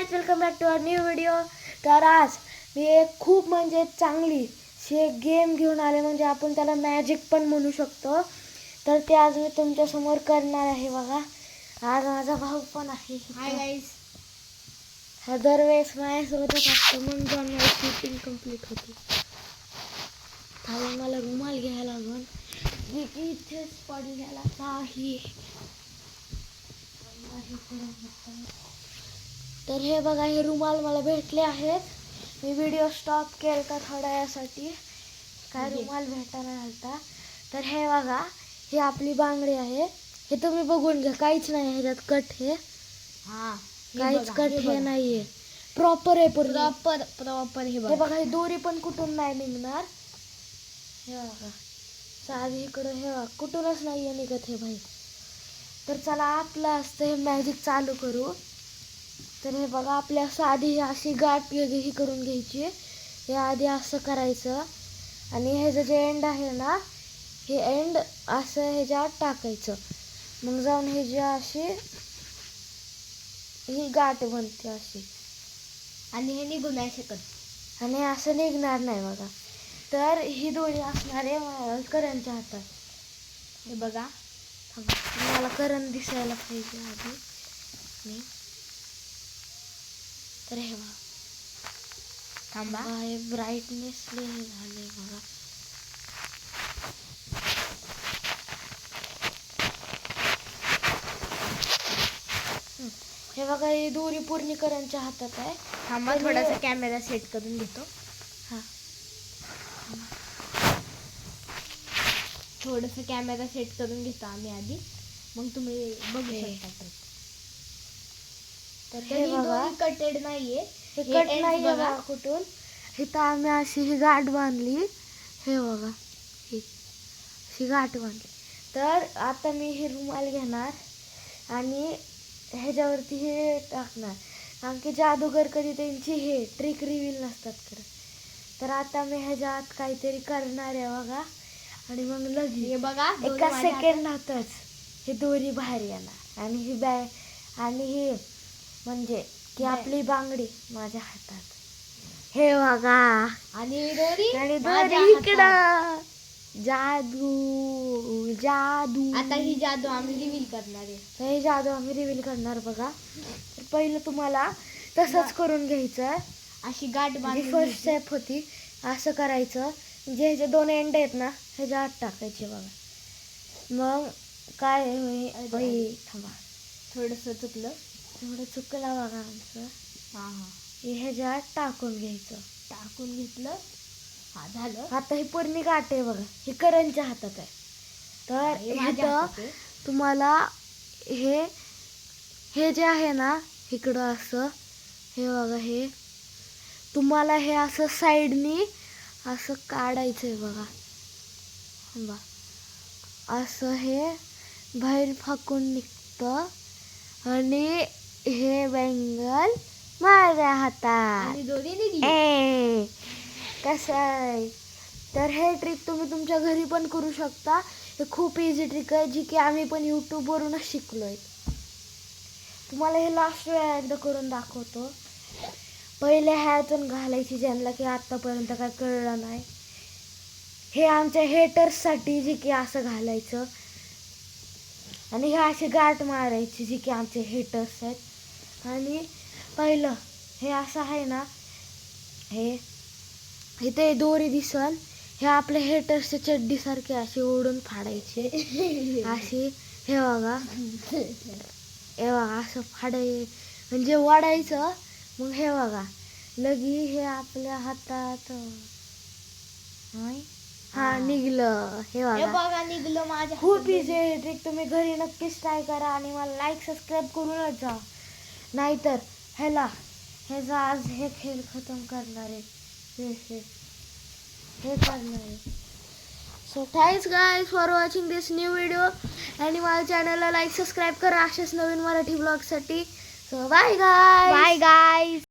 Guys, welcome back to our new video. तर आज मी एक खूप म्हणजे चांगली एक गेम घेऊन आले, म्हणजे आपण त्याला मॅजिक पण म्हणू शकतो. तर ते आज मी तुमच्या समोर करणार आहे. बघा, आज माझा भाऊ पण आहे. Hi guys. हा दरवेळेस माझ्यासोबतच असतो, म्हणून जाऊन माझी शूटिंग कंप्लीट होती. थांबून मला रुमाल घ्यायला लागून, जे की इथेच पडलेला नाही. तर हे बघा, हे रुमाल मला भेटले आहेत. मी व्हिडिओ स्टॉप केला थोड्या वेळासाठी, काय रुमाल भेटायला नव्हता. तर हे बघा, ही आपली बांगडी आहे. हे तुम्ही बघून घ्या, काहीच नाही ह्याच्यात कट. हे काहीच कट हे नाहीये, प्रॉपर आहे. प्रॉपर हे बघा, ही दोरी पण कुठून नाही निघणार. हे बघा, साधी इकडं हे बघा, कुठूनच नाहीये निघत हे भाई. तर चला आपलं असतं हे मॅजिक चालू करू. तर हे बघा, आपल्या साधी अशी गाठ ही करून घ्यायची. हे आधी असं करायचं आणि ह्याचं जे एंड आहे ना, हे एंड असं ह्याच्यात टाकायचं. मग जाऊन हे जे अशी ही गाठ बनते अशी, आणि हे निघू नाही शकत, आणि असं निघणार नाही बघा. तर ही दोरी असणार आहे करणच्या हातात. हे बघा, मला करण दिसायला पाहिजे आधी. मी तर हे बघा, थांबा, हे ब्राईटनेस हे झाले बघा. हे बघा, ही दोरी पूर्ण करणच्या हातात आहे. थांबा, थोडासा कॅमेरा सेट करून घेतो. हा, थोडंसं कॅमेरा सेट करून घेतो आम्ही आधी, मग तुम्ही बघू शकता. तर हे बघा, कटेड नाहीये, हे कट नाही बघा कुठून. इथं आम्ही अशी ही गाठ बांधली. हे बघा, ही गाठ बांधली. तर आता मी हे रुमाल घेणार आणि ह्याच्यावरती हे टाकणार, कारण की जादूगर कधी त्यांची हे ट्रिक रिव्हील नसतात करत. तर आता मी ह्याच्यात काहीतरी करणार आहे बघा, आणि मग लगेच हे बघा, एका सेकंदातच ही दोरी बाहेर येणार. आणि ही आणि ही म्हणजे की आपली बांगडी माझ्या हातात. हे बघा, आणि दोरी इकडं. जादू जादू. आता ही जादू आम्ही रिव्हील करणार आहे. हे जादू आम्ही रिव्हील करणार बघा. तर पहिलं तुम्हाला तसंच करून घ्यायचं. अशी गाठ बांधून फर्स्ट स्टेप होती, असं करायचं. जे ह्याचे दोन एंड आहेत ना, ह्याच्या आत टाकायचे बघा. मग काय थांबा, थोडंसं चुकलं, थोडं चुकला बघा आमचं. हां, ह्याच्यात टाकून घ्यायचं. टाकून घेतलं. हा, झालं. आता ही पूर्ण गाठ आहे बघा, ही करणच्या हातात आहे. तर इथं तुम्हाला हे जे आहे ना, इकडं असं हे बघा, हे तुम्हाला हे असं साईडनी असं काढायचं आहे बघा. असं हे बाहेर फाकून निघतं, आणि हे बँगल माझ्या हातात. आणि दोरी निघली. कसं आहे. तर हे ट्रिक तुम्ही तुमच्या घरी पण करू शकता. हे खूप इझी ट्रिक आहे, जी की आम्ही पण यूट्यूबवरूनच शिकलोय. तुम्हाला हे लास्ट वेळा एकदा करून दाखवतो. पहिले ह्यातून घालायची, ज्यांना की आत्तापर्यंत काय कळलं नाही. हे आमच्या हेटर्ससाठी जे की असं घालायचं, आणि हे अशी गाठ मारायची जी की आमचे हेटर्स आहेत. आणि पहिलं हे असं आहे ना, हे इथे दोरी दिसन, हे आपल्या हेटर्सच्या चड्डीसारखे अशी ओढून फाडायचे अशी. हे बघा, हे बघा, असं म्हणजे वाढायचं. मग हे बघा, लगी हे आपल्या हातात हा निघलं. हे बघा, निघलं माझ्या. खूप इझी ट्रिक, तुम्ही घरी नक्कीच ट्राय करा. आणि मला लाईक सबस्क्राईब करूनच जा, नाहीतर ह्याचा आज हे खेळ खतम करणार आहे. हे करणार आहे. So thanks guys for watching this new video, आणि माझ्या चॅनलला लाईक सबस्क्राईब करा असेच नवीन मराठी ब्लॉगसाठी. So bye guys.